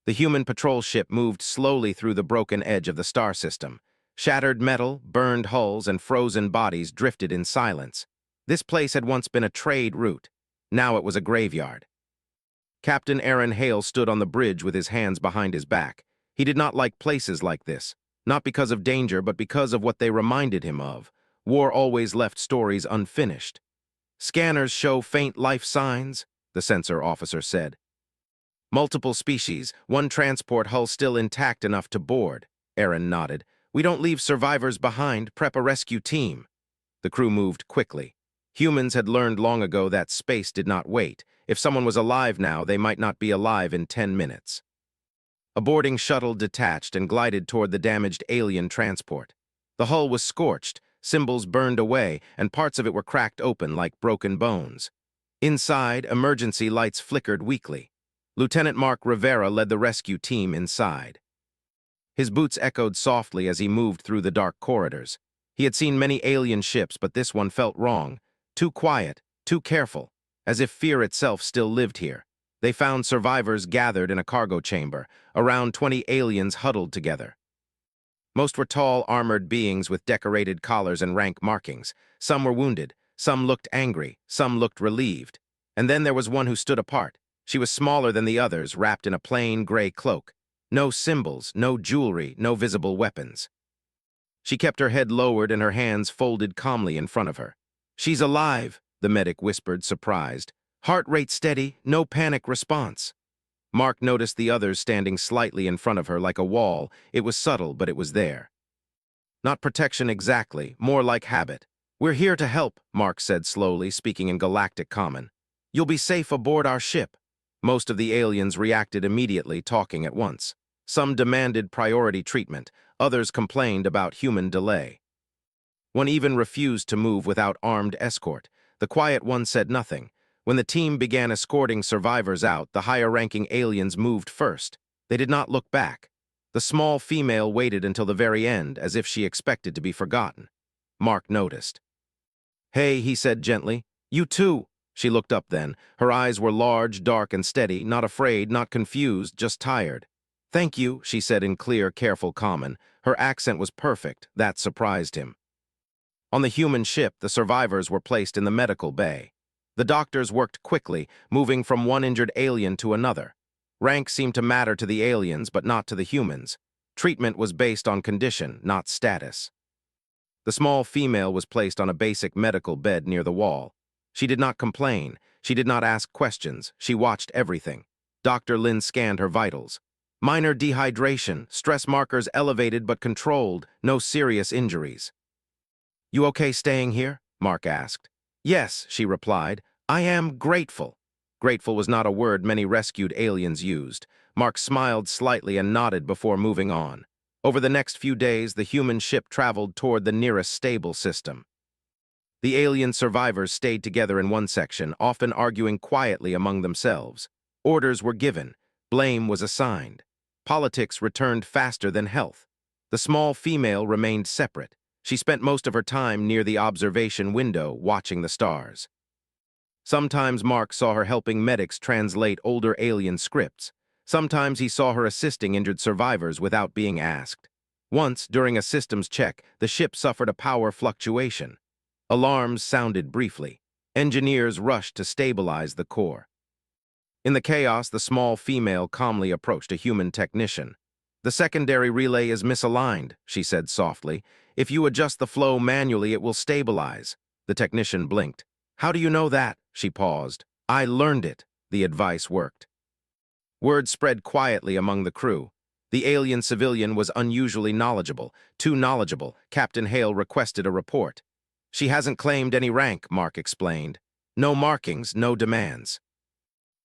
The human patrol ship moved slowly through the broken edge of the star system. Shattered metal, burned hulls, and frozen bodies drifted in silence. This place had once been a trade route. Now it was a graveyard. Captain Aaron Hale stood on the bridge with his hands behind his back. He did not like places like this, not because of danger, but because of what they reminded him of. War always left stories unfinished. "Scanners show faint life signs," the sensor officer said. "Multiple species, one transport hull still intact enough to board." Aaron nodded. "We don't leave survivors behind, prep a rescue team." The crew moved quickly. Humans had learned long ago that space did not wait. If someone was alive now, they might not be alive in 10 minutes. A boarding shuttle detached and glided toward the damaged alien transport. The hull was scorched, symbols burned away, and parts of it were cracked open like broken bones. Inside, emergency lights flickered weakly. Lieutenant Mark Rivera led the rescue team inside. His boots echoed softly as he moved through the dark corridors. He had seen many alien ships, but this one felt wrong. Too quiet, too careful, as if fear itself still lived here. They found survivors gathered in a cargo chamber, around 20 aliens huddled together. Most were tall, armored beings with decorated collars and rank markings. Some were wounded, some looked angry, some looked relieved. And then there was one who stood apart. She was smaller than the others, wrapped in a plain gray cloak. No symbols, no jewelry, no visible weapons. She kept her head lowered and her hands folded calmly in front of her. "She's alive," the medic whispered, surprised. "Heart rate steady, no panic response." Mark noticed the others standing slightly in front of her like a wall. It was subtle, but it was there. Not protection exactly, more like habit. "We're here to help," Mark said slowly, speaking in galactic common. "You'll be safe aboard our ship." Most of the aliens reacted immediately, talking at once. Some demanded priority treatment, others complained about human delay. One even refused to move without armed escort. The quiet one said nothing. When the team began escorting survivors out, the higher-ranking aliens moved first. They did not look back. The small female waited until the very end, as if she expected to be forgotten. Mark noticed. "Hey," he said gently. "You too." She looked up then. Her eyes were large, dark, and steady, not afraid, not confused, just tired. "Thank you," she said in clear, careful common. Her accent was perfect. That surprised him. On the human ship, the survivors were placed in the medical bay. The doctors worked quickly, moving from one injured alien to another. Rank seemed to matter to the aliens, but not to the humans. Treatment was based on condition, not status. The small female was placed on a basic medical bed near the wall. She did not complain. She did not ask questions. She watched everything. Dr. Lin scanned her vitals. Minor dehydration, stress markers elevated but controlled, no serious injuries. "You okay staying here?" Mark asked. "Yes," she replied. "I am grateful." Grateful was not a word many rescued aliens used. Mark smiled slightly and nodded before moving on. Over the next few days, the human ship traveled toward the nearest stable system. The alien survivors stayed together in one section, often arguing quietly among themselves. Orders were given. Blame was assigned. Politics returned faster than health. The small female remained separate. She spent most of her time near the observation window, watching the stars. Sometimes Mark saw her helping medics translate older alien scripts. Sometimes he saw her assisting injured survivors without being asked. Once, during a systems check, the ship suffered a power fluctuation. Alarms sounded briefly. Engineers rushed to stabilize the core. In the chaos, the small female calmly approached a human technician. "The secondary relay is misaligned," she said softly. "If you adjust the flow manually, it will stabilize." The technician blinked. "How do you know that?" She paused. "I learned it." The advice worked. Word spread quietly among the crew. The alien civilian was unusually knowledgeable. Too knowledgeable. Captain Hale requested a report. "She hasn't claimed any rank," Mark explained. "No markings, no demands.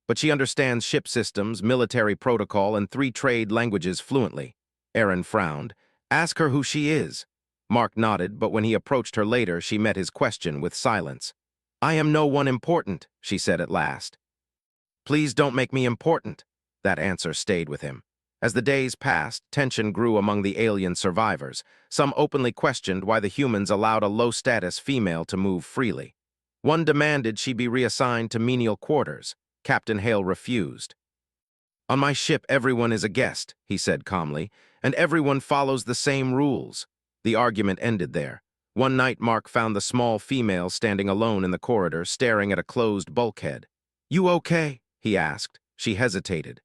But she understands ship systems, military protocol, and 3 trade languages fluently." Aaron frowned. "Ask her who she is." Mark nodded, but when he approached her later, she met his question with silence. "I am no one important," she said at last. "Please don't make me important." That answer stayed with him. As the days passed, tension grew among the alien survivors. Some openly questioned why the humans allowed a low-status female to move freely. One demanded she be reassigned to menial quarters. Captain Hale refused. On my ship, everyone is a guest, he said calmly, and everyone follows the same rules. The argument ended there. One night, Mark found the small female standing alone in the corridor, staring at a closed bulkhead. You okay? He asked. She hesitated.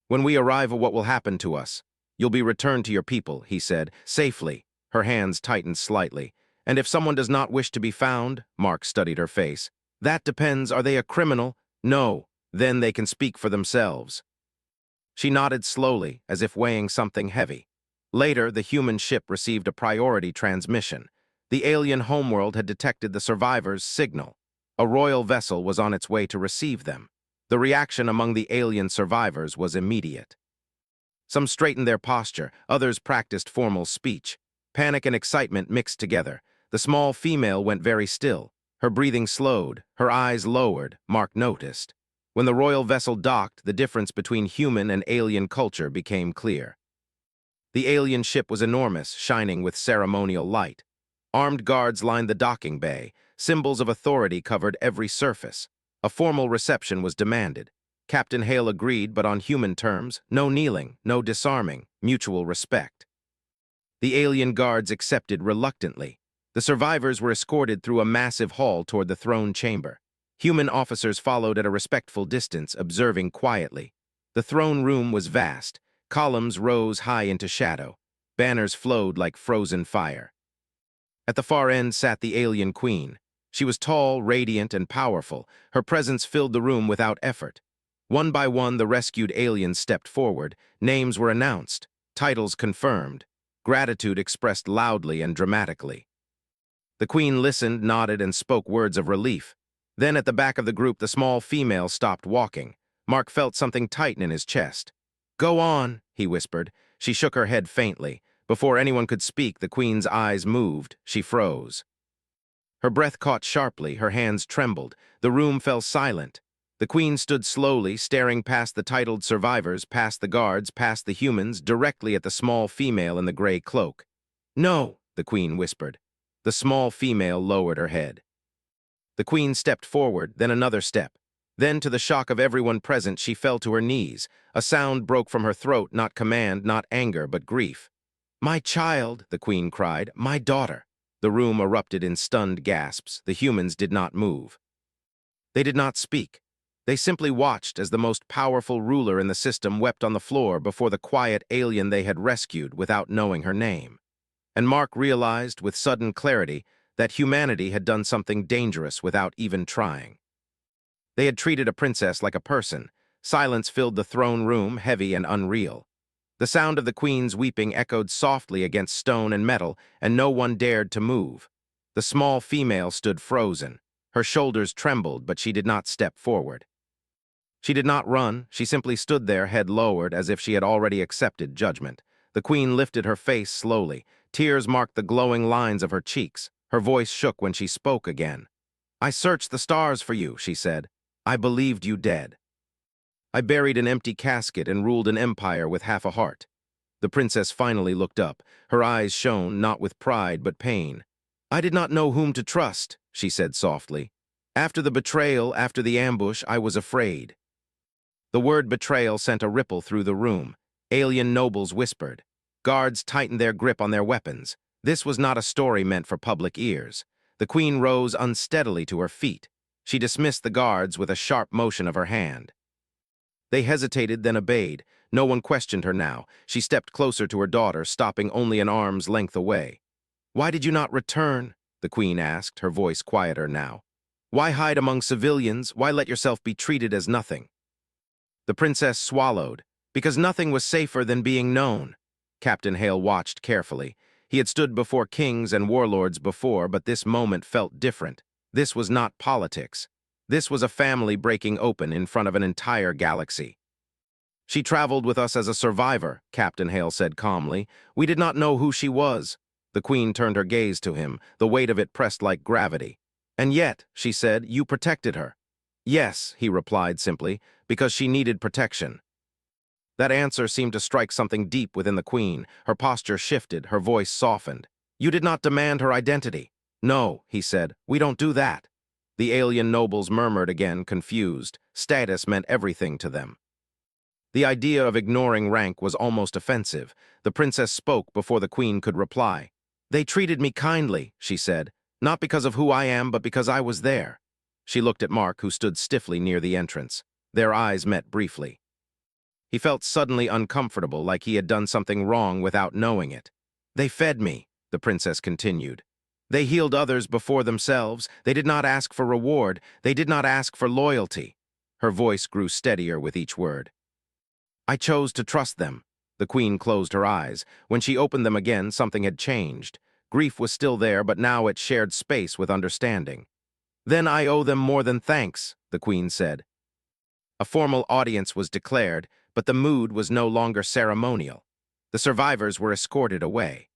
When we arrive, what will happen to us? You'll be returned to your people, he said, safely. Her hands tightened slightly. And if someone does not wish to be found, Mark studied her face. That depends. Are they a criminal? No. Then they can speak for themselves. She nodded slowly, as if weighing something heavy. Later, the human ship received a priority transmission. The alien homeworld had detected the survivors' signal. A royal vessel was on its way to receive them. The reaction among the alien survivors was immediate. Some straightened their posture, others practiced formal speech. Panic and excitement mixed together. The small female went very still. Her breathing slowed, her eyes lowered, Mark noticed. When the royal vessel docked, the difference between human and alien culture became clear. The alien ship was enormous, shining with ceremonial light. Armed guards lined the docking bay. Symbols of authority covered every surface. A formal reception was demanded. Captain Hale agreed, but on human terms, no kneeling, no disarming, mutual respect. The alien guards accepted reluctantly. The survivors were escorted through a massive hall toward the throne chamber. Human officers followed at a respectful distance, observing quietly. The throne room was vast. Columns rose high into shadow. Banners flowed like frozen fire. At the far end sat the alien queen. She was tall, radiant, and powerful. Her presence filled the room without effort. One by one, the rescued aliens stepped forward. Names were announced. Titles confirmed. Gratitude expressed loudly and dramatically. The queen listened, nodded, and spoke words of relief. Then at the back of the group, the small female stopped walking. Mark felt something tighten in his chest. Go on, he whispered. She shook her head faintly. Before anyone could speak, the queen's eyes moved. She froze. Her breath caught sharply, her hands trembled. The room fell silent. The queen stood slowly, staring past the titled survivors, past the guards, past the humans, directly at the small female in the gray cloak. No, the queen whispered. The small female lowered her head. The queen stepped forward, then another step. Then, to the shock of everyone present, she fell to her knees. A sound broke from her throat, not command, not anger, but grief. My child, the queen cried, my daughter. The room erupted in stunned gasps. The humans did not move. They did not speak. They simply watched as the most powerful ruler in the system wept on the floor before the quiet alien they had rescued without knowing her name. And Mark realized with sudden clarity that humanity had done something dangerous without even trying. They had treated a princess like a person. Silence filled the throne room, heavy and unreal. The sound of the queen's weeping echoed softly against stone and metal, and no one dared to move. The small female stood frozen. Her shoulders trembled, but she did not step forward. She did not run. She simply stood there, head lowered, as if she had already accepted judgment. The queen lifted her face slowly. Tears marked the glowing lines of her cheeks. Her voice shook when she spoke again. I searched the stars for you, she said. I believed you dead. I buried an empty casket and ruled an empire with half a heart. The princess finally looked up. Her eyes shone, not with pride, but pain. I did not know whom to trust, she said softly. After the betrayal, after the ambush, I was afraid. The word betrayal sent a ripple through the room. Alien nobles whispered. Guards tightened their grip on their weapons. This was not a story meant for public ears. The queen rose unsteadily to her feet. She dismissed the guards with a sharp motion of her hand. They hesitated, then obeyed. No one questioned her now. She stepped closer to her daughter, stopping only an arm's length away. Why did you not return? The queen asked, her voice quieter now. Why hide among civilians? Why let yourself be treated as nothing? The princess swallowed, because nothing was safer than being known. Captain Hale watched carefully. He had stood before kings and warlords before, but this moment felt different. This was not politics. This was a family breaking open in front of an entire galaxy. She traveled with us as a survivor, Captain Hale said calmly. We did not know who she was. The queen turned her gaze to him, the weight of it pressed like gravity. And yet, she said, you protected her. Yes, he replied simply, because she needed protection. That answer seemed to strike something deep within the queen. Her posture shifted, her voice softened. You did not demand her identity. No, he said, we don't do that. The alien nobles murmured again, confused. Status meant everything to them. The idea of ignoring rank was almost offensive. The princess spoke before the queen could reply. "They treated me kindly," she said, "not because of who I am, but because I was there." She looked at Mark, who stood stiffly near the entrance. Their eyes met briefly. He felt suddenly uncomfortable, like he had done something wrong without knowing it. "They fed me," the princess continued. "They healed others before themselves. They did not ask for reward. They did not ask for loyalty." Her voice grew steadier with each word. "I chose to trust them." The queen closed her eyes. When she opened them again, something had changed. Grief was still there, but now it shared space with understanding. "Then I owe them more than thanks," the queen said. A formal audience was declared, but the mood was no longer ceremonial. The survivors were escorted away.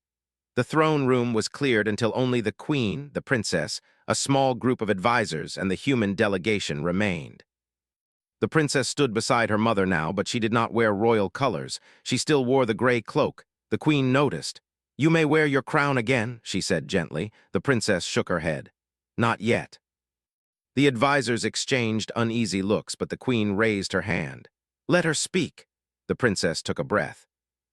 The throne room was cleared until only the queen, the princess, a small group of advisors, and the human delegation remained. The princess stood beside her mother now, but she did not wear royal colors. She still wore the gray cloak. The queen noticed. "You may wear your crown again," she said gently. The princess shook her head. "Not yet." The advisors exchanged uneasy looks, but the queen raised her hand. "Let her speak." The princess took a breath.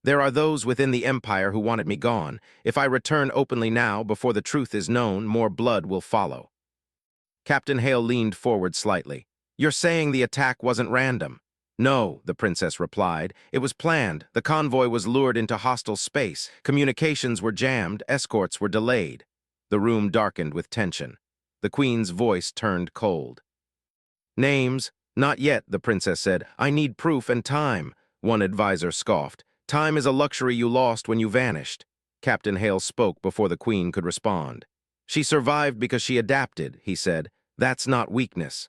"There are those within the empire who wanted me gone. If I return openly now, before the truth is known, more blood will follow." Captain Hale leaned forward slightly. "You're saying the attack wasn't random?" "No," the princess replied. "It was planned. The convoy was lured into hostile space. Communications were jammed. Escorts were delayed." The room darkened with tension. The queen's voice turned cold. "Names?" "Not yet," the princess said. "I need proof and time." One advisor scoffed. "Time is a luxury you lost when you vanished." Captain Hale spoke before the queen could respond. "She survived because she adapted," he said. "That's not weakness."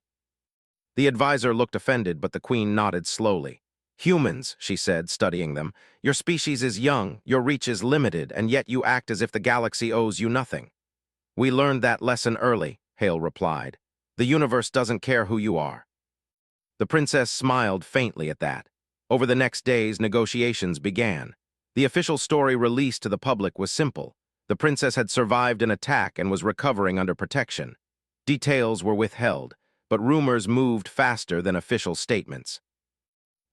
The advisor looked offended, but the queen nodded slowly. "Humans," she said, studying them. "Your species is young, your reach is limited, and yet you act as if the galaxy owes you nothing." "We learned that lesson early," Hale replied. "The universe doesn't care who you are." The princess smiled faintly at that. Over the next days, negotiations began. The official story released to the public was simple. The princess had survived an attack and was recovering under protection. Details were withheld, but rumors moved faster than official statements.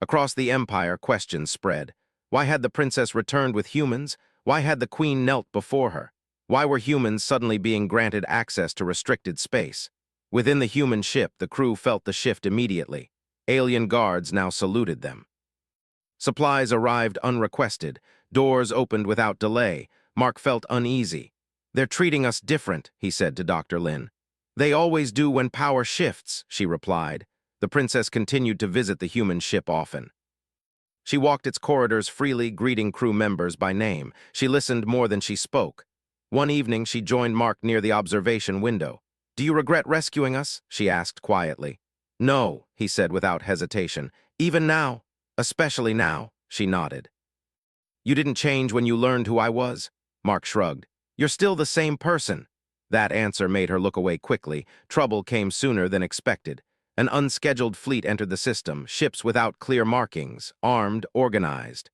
Across the empire, questions spread. Why had the princess returned with humans? Why had the queen knelt before her? Why were humans suddenly being granted access to restricted space? Within the human ship, the crew felt the shift immediately. Alien guards now saluted them. Supplies arrived unrequested. Doors opened without delay. Mark felt uneasy. "They're treating us different," he said to Dr. Lin. "They always do when power shifts," she replied. The princess continued to visit the human ship often. She walked its corridors freely, greeting crew members by name. She listened more than she spoke. One evening, she joined Mark near the observation window. "Do you regret rescuing us?" she asked quietly. "No," he said without hesitation. "Even now, especially now," she nodded. "You didn't change when you learned who I was?" Mark shrugged. "You're still the same person." That answer made her look away quickly. Trouble came sooner than expected. An unscheduled fleet entered the system, ships without clear markings, armed, organized.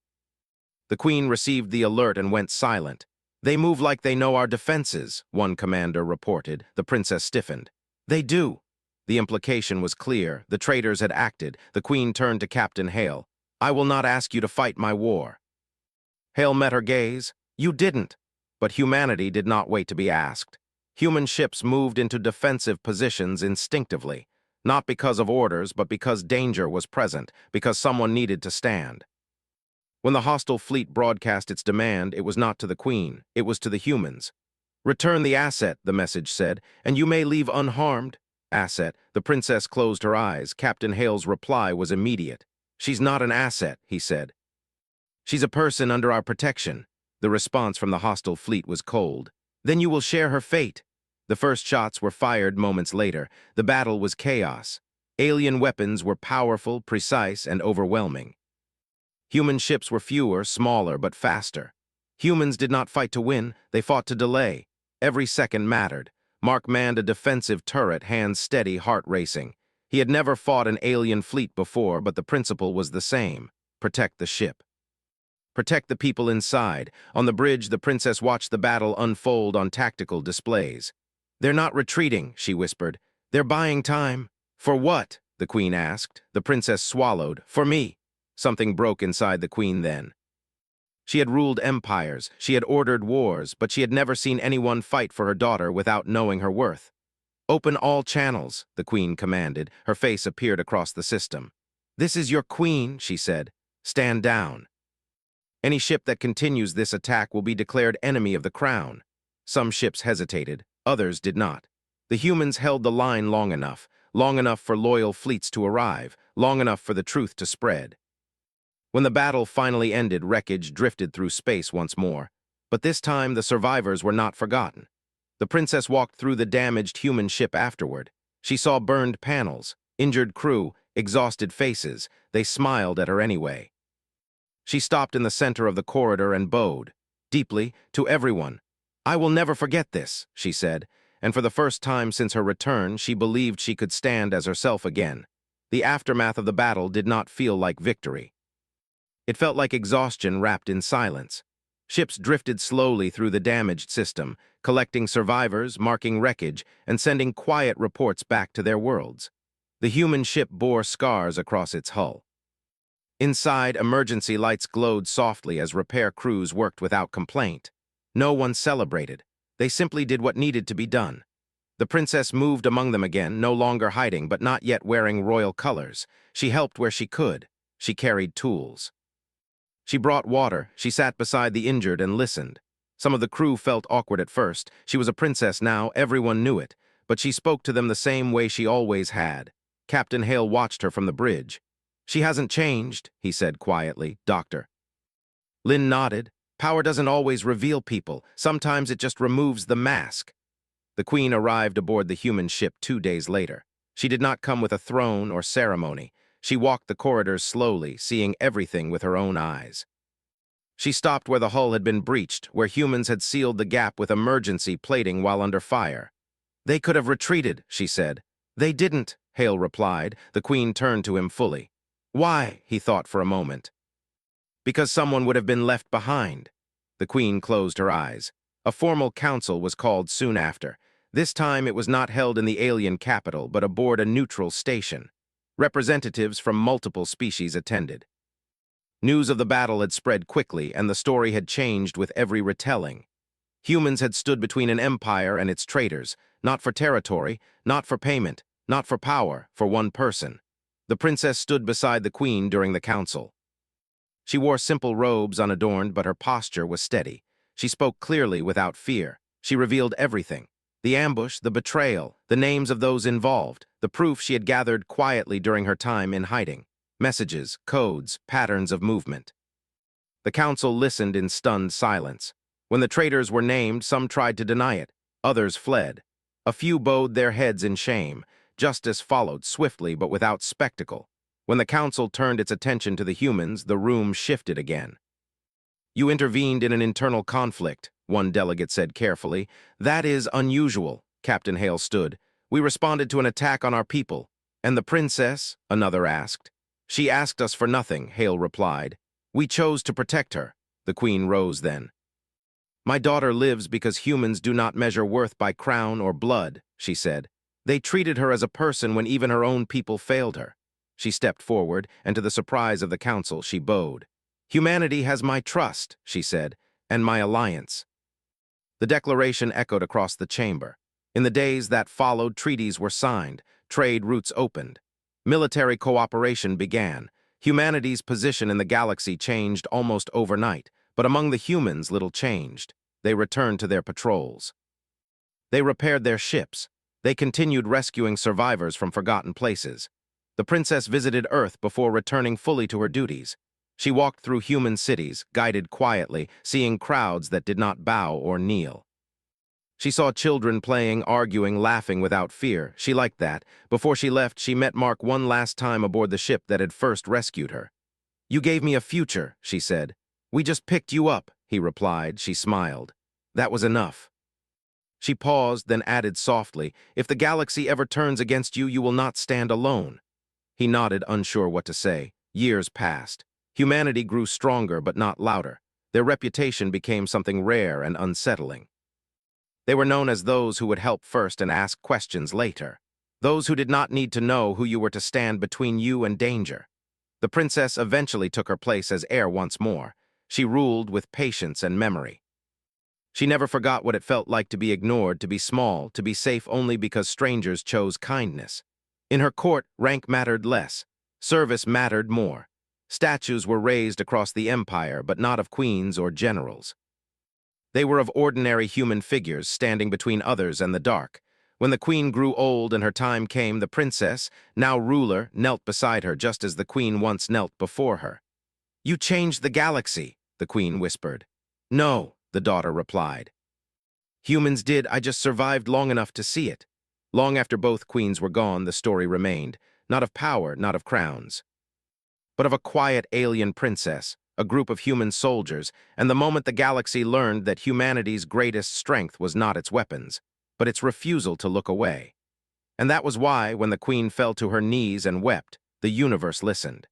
The queen received the alert and went silent. "They move like they know our defenses," one commander reported. The princess stiffened. "They do." The implication was clear. The traitors had acted. The queen turned to Captain Hale. "I will not ask you to fight my war." Hale met her gaze. "You didn't." But humanity did not wait to be asked. Human ships moved into defensive positions instinctively, not because of orders, but because danger was present, because someone needed to stand. When the hostile fleet broadcast its demand, it was not to the queen, it was to the humans. "Return the asset," the message said, "and you may leave unharmed." Asset. The princess closed her eyes. Captain Hale's reply was immediate. "She's not an asset," he said. "She's a person under our protection." The response from the hostile fleet was cold. "Then you will share her fate." The first shots were fired moments later. The battle was chaos. Alien weapons were powerful, precise, and overwhelming. Human ships were fewer, smaller, but faster. Humans did not fight to win, they fought to delay. Every second mattered. Mark manned a defensive turret, hands steady, heart racing. He had never fought an alien fleet before, but the principle was the same: protect the ship. Protect the people inside. On the bridge, the princess watched the battle unfold on tactical displays. "They're not retreating," she whispered. "They're buying time." "For what?" the queen asked. The princess swallowed. "For me." Something broke inside the queen then. She had ruled empires, she had ordered wars, but she had never seen anyone fight for her daughter without knowing her worth. "Open all channels," the queen commanded. Her face appeared across the system. "This is your queen," she said. "Stand down. Any ship that continues this attack will be declared enemy of the crown." Some ships hesitated, others did not. The humans held the line long enough for loyal fleets to arrive, long enough for the truth to spread. When the battle finally ended, wreckage drifted through space once more. But this time, the survivors were not forgotten. The princess walked through the damaged human ship afterward. She saw burned panels, injured crew, exhausted faces. They smiled at her anyway. She stopped in the center of the corridor and bowed, deeply, to everyone. "I will never forget this," she said, and for the first time since her return, she believed she could stand as herself again. The aftermath of the battle did not feel like victory. It felt like exhaustion wrapped in silence. Ships drifted slowly through the damaged system, collecting survivors, marking wreckage, and sending quiet reports back to their worlds. The human ship bore scars across its hull. Inside, emergency lights glowed softly as repair crews worked without complaint. No one celebrated. They simply did what needed to be done. The princess moved among them again, no longer hiding but not yet wearing royal colors. She helped where she could. She carried tools. She brought water. She sat beside the injured and listened. Some of the crew felt awkward at first. She was a princess now, everyone knew it. But she spoke to them the same way she always had. Captain Hale watched her from the bridge. "She hasn't changed," he said quietly. "Doctor." Lynn nodded. "Power doesn't always reveal people. Sometimes it just removes the mask." The queen arrived aboard the human ship 2 days later. She did not come with a throne or ceremony. She walked the corridors slowly, seeing everything with her own eyes. She stopped where the hull had been breached, where humans had sealed the gap with emergency plating while under fire. "They could have retreated," she said. "They didn't," Hale replied. The queen turned to him fully. "Why?" he thought for a moment. "Because someone would have been left behind." The queen closed her eyes. A formal council was called soon after. This time it was not held in the alien capital, but aboard a neutral station. Representatives from multiple species attended. News of the battle had spread quickly, and the story had changed with every retelling. Humans had stood between an empire and its traitors, not for territory, not for payment, not for power, for one person. The princess stood beside the queen during the council. She wore simple robes unadorned, but her posture was steady. She spoke clearly without fear. She revealed everything. The ambush, the betrayal, the names of those involved, the proof she had gathered quietly during her time in hiding. Messages, codes, patterns of movement. The council listened in stunned silence. When the traitors were named, some tried to deny it. Others fled. A few bowed their heads in shame. Justice followed swiftly but without spectacle. When the council turned its attention to the humans, the room shifted again. "You intervened in an internal conflict," one delegate said carefully. "That is unusual." Captain Hale stood. "We responded to an attack on our people." "And the princess?" another asked. "She asked us for nothing," Hale replied. "We chose to protect her." The queen rose then. "My daughter lives because humans do not measure worth by crown or blood," she said. "They treated her as a person when even her own people failed her." She stepped forward, and to the surprise of the council, she bowed. "Humanity has my trust," she said, "and my alliance." The declaration echoed across the chamber. In the days that followed, treaties were signed, trade routes opened. Military cooperation began. Humanity's position in the galaxy changed almost overnight, but among the humans little changed. They returned to their patrols. They repaired their ships. They continued rescuing survivors from forgotten places. The princess visited Earth before returning fully to her duties. She walked through human cities, guided quietly, seeing crowds that did not bow or kneel. She saw children playing, arguing, laughing without fear. She liked that. Before she left, she met Mark one last time aboard the ship that had first rescued her. "You gave me a future," she said. "We just picked you up," he replied. She smiled. That was enough. She paused, then added softly, "If the galaxy ever turns against you, you will not stand alone." He nodded, unsure what to say. Years passed. Humanity grew stronger but not louder. Their reputation became something rare and unsettling. They were known as those who would help first and ask questions later. Those who did not need to know who you were to stand between you and danger. The princess eventually took her place as heir once more. She ruled with patience and memory. She never forgot what it felt like to be ignored, to be small, to be safe only because strangers chose kindness. In her court, rank mattered less. Service mattered more. Statues were raised across the empire, but not of queens or generals. They were of ordinary human figures standing between others and the dark. When the queen grew old and her time came, the princess, now ruler, knelt beside her just as the queen once knelt before her. "You changed the galaxy," the queen whispered. "No," the daughter replied. "Humans did, I just survived long enough to see it." Long after both queens were gone, the story remained, not of power, not of crowns, but of a quiet alien princess, a group of human soldiers, and the moment the galaxy learned that humanity's greatest strength was not its weapons, but its refusal to look away. And that was why, when the queen fell to her knees and wept, the universe listened.